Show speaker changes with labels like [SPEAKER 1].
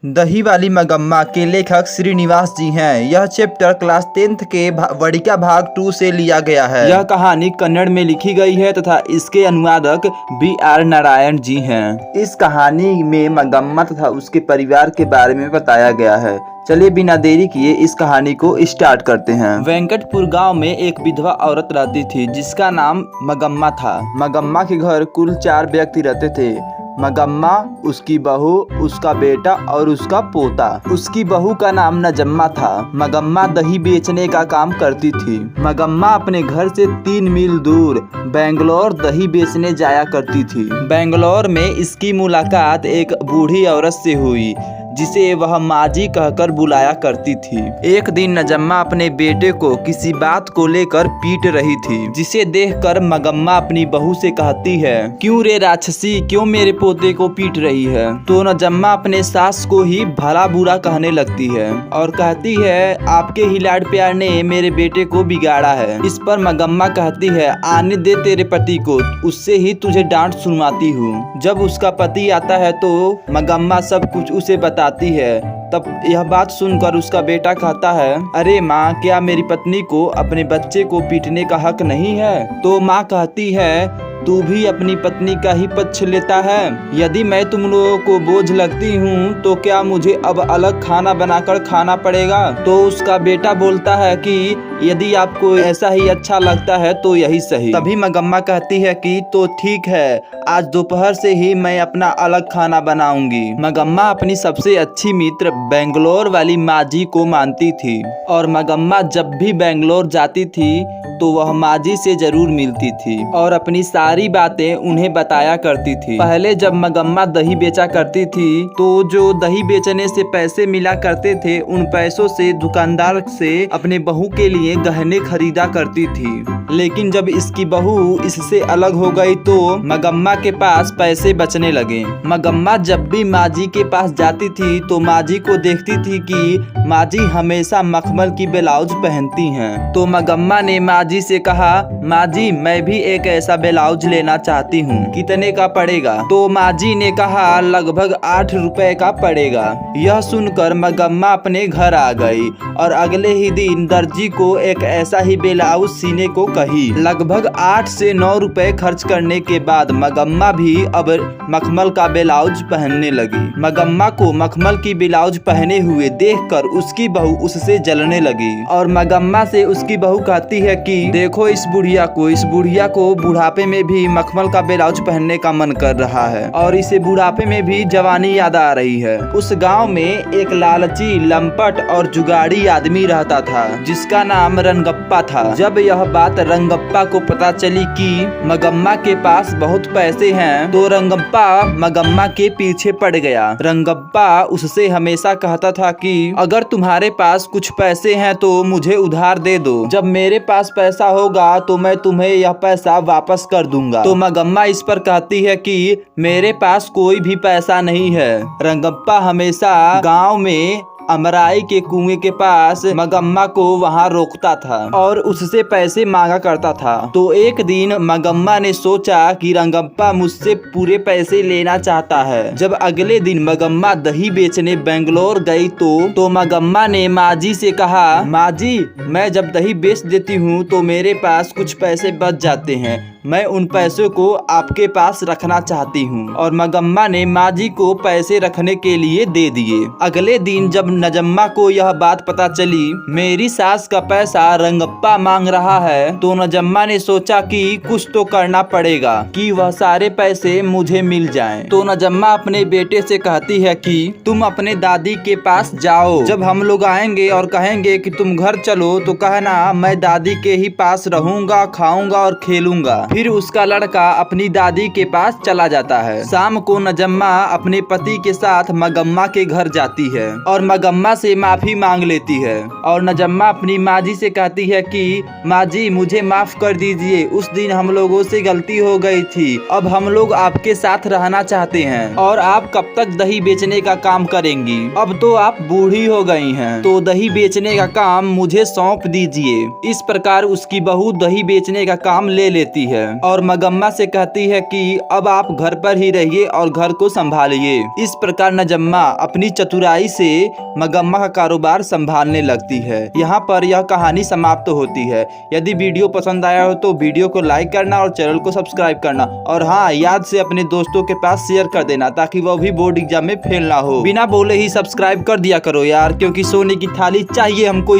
[SPEAKER 1] दही वाली मगम्मा के लेखक श्रीनिवास जी हैं। यह चैप्टर क्लास 10th के वड़िका भाग 2 से लिया गया है। यह कहानी कन्नड़ में लिखी गई है तथा इसके अनुवादक B.R. नारायण जी हैं। इस कहानी में मगम्मा तथा उसके परिवार के बारे में बताया गया है। चलिए बिना देरी किए इस कहानी को स्टार्ट करते हैं। वेंकटपुर गांव में एक विधवा औरत रहती थी जिसका नाम मगम्मा था। मगम्मा के घर कुल 4 व्यक्ति रहते थे। मगम्मा, उसकी बहू, उसका बेटा और उसका पोता। उसकी बहू का नाम नजम्मा था। मगम्मा दही बेचने का काम करती थी। मगम्मा अपने घर से 3 मील दूर बेंगलोर दही बेचने जाया करती थी। बेंगलोर में इसकी मुलाकात एक बूढ़ी औरत से हुई जिसे वह माजी कहकर बुलाया करती थी। एक दिन नजम्मा अपने बेटे को किसी बात को लेकर पीट रही थी, जिसे देखकर मगम्मा अपनी बहू से कहती है, क्यों रे राक्षसी, क्यों मेरे पोते को पीट रही है। तो नजम्मा अपने सास को ही भला बुरा कहने लगती है और कहती है, आपके ही लाड प्यार ने मेरे बेटे को बिगाड़ा है। इस पर मगम्मा कहती है, आने दे तेरे पति को, उससे ही तुझे डांट सुनवाती हूँ। जब उसका पति आता है तो मगम्मा सब कुछ उसे बताती है। तब यह बात सुनकर उसका बेटा कहता है, अरे माँ, क्या मेरी पत्नी को अपने बच्चे को पीटने का हक नहीं है? तो माँ कहती है, तू भी अपनी पत्नी का ही पक्ष लेता है। यदि मैं तुम लोगों को बोझ लगती हूँ तो क्या मुझे अब अलग खाना बनाकर खाना पड़ेगा? तो उसका बेटा बोलता है कि यदि आपको ऐसा ही अच्छा लगता है तो यही सही। तभी मगम्मा कहती है कि तो ठीक है, आज दोपहर से ही मैं अपना अलग खाना बनाऊंगी। मगम्मा अपनी सबसे अच्छी मित्र बेंगलोर वाली माजी को मानती थी और मगम्मा जब भी बेंगलोर जाती थी तो वह माजी से जरूर मिलती थी और अपनी सारी बातें उन्हें बताया करती थी। पहले जब मगम्मा दही बेचा करती थी तो जो दही बेचने से पैसे मिला करते थे, उन पैसों से दुकानदार से अपने बहू के लिए गहने खरीदा करती थी। लेकिन जब इसकी बहू इससे अलग हो गई तो मगम्मा के पास पैसे बचने लगे। मगम्मा जब भी माजी के पास जाती थी तो माजी को देखती थी कि माजी हमेशा मखमल की ब्लाउज पहनती हैं। तो मगम्मा ने माजी से कहा, माजी, मैं भी एक ऐसा ब्लाउज लेना चाहती हूँ, कितने का पड़ेगा? तो माजी ने कहा, लगभग 8 रुपए का पड़ेगा। यह सुनकर मगम्मा अपने घर आ गई और अगले ही दिन दर्जी को एक ऐसा ही ब्लाउज सीने को कही। लगभग 8 से 9 रुपए खर्च करने के बाद मगम्मा भी अब मखमल का ब्लाउज पहनने लगी। मगम्मा को मखमल की ब्लाउज पहने हुए देखकर उसकी बहू उससे जलने लगी और मगम्मा से उसकी बहू कहती है कि देखो इस बुढ़िया को बुढ़ापे में भी मखमल का ब्लाउज पहनने का मन कर रहा है और इसे बुढ़ापे में भी जवानी याद आ रही है। उस गांव में एक लालची, लंपट और जुगाड़ी आदमी रहता था जिसका नाम रंगप्पा था। जब यह बात रंगप्पा को पता चली कि मगम्मा के पास बहुत पैसे हैं तो रंगप्पा मगम्मा के पीछे पड़ गया। रंगप्पा उससे हमेशा कहता था कि अगर तुम्हारे पास कुछ पैसे हैं तो मुझे उधार दे दो, जब मेरे पास पैसा होगा तो मैं तुम्हें यह पैसा वापस कर दूंगा। तो मगम्मा इस पर कहती है कि मेरे पास कोई भी पैसा नहीं है। रंगप्पा हमेशा गांव में अमराई के कुएं के पास मगम्मा को वहां रोकता था और उससे पैसे मांगा करता था। तो एक दिन मगम्मा ने सोचा कि रंगप्पा मुझसे पूरे पैसे लेना चाहता है। जब अगले दिन मगम्मा दही बेचने बेंगलोर गई तो मगम्मा ने माजी से कहा, माजी, मैं जब दही बेच देती हूँ तो मेरे पास कुछ पैसे बच जाते हैं, मैं उन पैसों को आपके पास रखना चाहती हूँ। और मगम्मा ने माजी को पैसे रखने के लिए दे दिए। अगले दिन जब नजम्मा को यह बात पता चली, मेरी सास का पैसा रंगप्पा मांग रहा है, तो नजम्मा ने सोचा कि कुछ तो करना पड़ेगा कि वह सारे पैसे मुझे मिल जाएं। तो नजम्मा अपने बेटे से कहती है कि तुम अपने दादी के पास जाओ, जब हम लोग आएंगे और कहेंगे कि तुम घर चलो तो कहना मैं दादी के ही पास रहूंगा, खाऊंगा और खेलूंगा। फिर उसका लड़का अपनी दादी के पास चला जाता है। शाम को नजम्मा अपने पति के साथ मगम्मा के घर जाती है और मगम्मा मगम्मा से माफी मांग लेती है और नजम्मा अपनी माँ जी से कहती है कि माँ जी मुझे माफ कर दीजिए, उस दिन हम लोगों से गलती हो गई थी, अब हम लोग आपके साथ रहना चाहते हैं और आप कब तक दही बेचने का काम करेंगी, अब तो आप बूढ़ी हो गई हैं, तो दही बेचने का काम मुझे सौंप दीजिए। इस प्रकार उसकी बहू दही बेचने का काम ले लेती है और मगम्मा से कहती है कि अब आप घर पर ही रहिए और घर को संभालिए। इस प्रकार नजम्मा अपनी चतुराई से मगम्मा का कारोबार संभालने लगती है। यहाँ पर यह कहानी समाप्त होती है। यदि वीडियो पसंद आया हो तो वीडियो को लाइक करना और चैनल को सब्सक्राइब करना, और हाँ, याद से अपने दोस्तों के पास शेयर कर देना ताकि वह भी बोर्ड एग्जाम में फेल ना हो। बिना बोले ही सब्सक्राइब कर दिया करो यार, क्योंकि सोने की थाली चाहिए हमको।